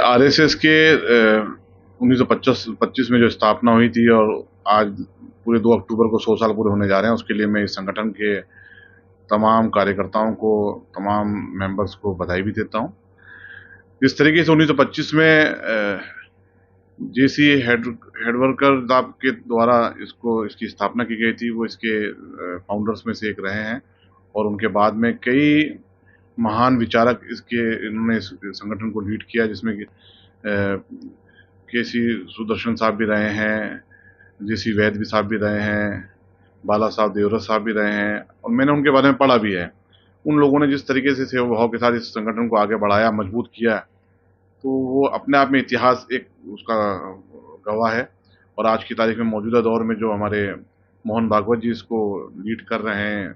RSS के 1925 में जो स्थापना हुई थी और आज पूरे 2 अक्टूबर को 100 साल पूरे होने जा रहे हैं, उसके लिए मैं इस संगठन के तमाम कार्यकर्ताओं को, तमाम मेंबर्स को बधाई भी देता हूं। जिस तरीके से 1925 में जेसी हेडवर्कर साहब के द्वारा इसकी स्थापना की गई थी, वो इसके फाउंडर्स में से एक रहे हैं और उनके बाद में कई महान विचारक इन्होंने इस संगठन को लीड किया, जिसमें केसी सुदर्शन साहब भी रहे हैं, जेसी वैद भी साहब भी रहे हैं, बाला साहब देवरत साहब भी रहे हैं और मैंने उनके बारे में पढ़ा भी है। उन लोगों ने जिस तरीके से सेवा भाव के साथ इस संगठन को आगे बढ़ाया, मजबूत किया, तो वो अपने आप में इतिहास एक उसका गवाह है। और आज की तारीख में मौजूदा दौर में जो हमारे मोहन भागवत जी इसको लीड कर रहे हैं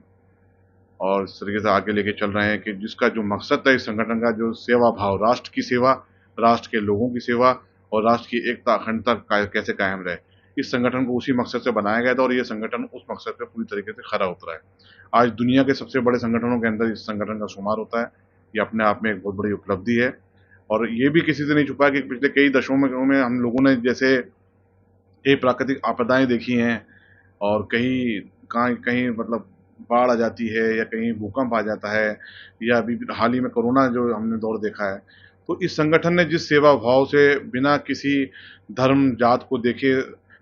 और इस तरीके से आगे लेके चल रहे हैं कि जिसका जो मकसद है इस संगठन का, जो सेवा भाव, राष्ट्र की सेवा, राष्ट्र के लोगों की सेवा और राष्ट्र की एकता अखंडता कैसे कायम रहे, इस संगठन को उसी मकसद से बनाया गया था और ये संगठन उस मकसद पे पूरी तरीके से खरा उतरा है। आज दुनिया के सबसे बड़े संगठनों के अंदर इस संगठन का शुमार होता है। ये अपने आप में एक बहुत बड़ी उपलब्धि है और ये भी किसी से नहीं छुपा कि पिछले कई दशकों में हम लोगों ने जैसे कई प्राकृतिक आपदाएं देखी हैं और कहीं कहीं मतलब बाढ़ आ जाती है या कहीं भूकंप आ जाता है या अभी हाल ही में कोरोना जो हमने दौर देखा है, तो इस संगठन ने जिस सेवा भाव से बिना किसी धर्म जात को देखे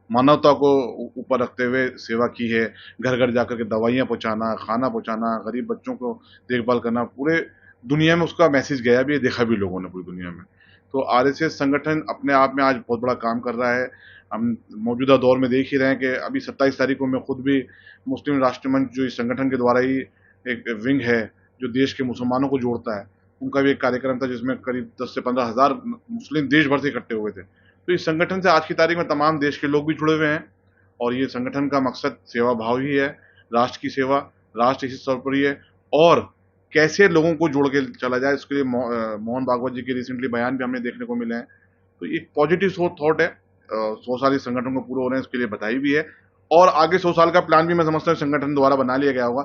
मानवता को ऊपर रखते हुए सेवा की है, घर घर जाकर के दवाइयाँ पहुँचाना, खाना पहुँचाना, गरीब बच्चों को देखभाल करना, पूरे दुनिया में उसका मैसेज गया भी है, देखा भी लोगों ने पूरी दुनिया में। तो आरएसएस संगठन अपने आप में आज बहुत बड़ा काम कर रहा है। हम मौजूदा दौर में देख ही रहे हैं कि अभी 27 तारीख को मैं खुद भी मुस्लिम राष्ट्रमंच, जो इस संगठन के द्वारा ही एक विंग है जो देश के मुसलमानों को जोड़ता है, उनका भी एक कार्यक्रम था जिसमें करीब 10 से 15 हज़ार मुस्लिम देश भर से इकट्ठे हुए थे। तो इस संगठन से आज की तारीख में तमाम देश के लोग भी जुड़े हुए हैं और ये संगठन का मकसद सेवा भाव ही है, राष्ट्र की सेवा, राष्ट्र इसी सर्वोपरि है और कैसे लोगों को जोड़ के चला जाए, इसके लिए मोहन भागवत जी के रिसेंटली बयान भी हमें देखने को मिले हैं। तो एक पॉजिटिव थॉट है। 100 साल इस संगठन को पूरे हो रहे हैं, इसके लिए बधाई भी है और आगे 100 साल का प्लान भी मैं समझता हूँ संगठन द्वारा बना लिया गया होगा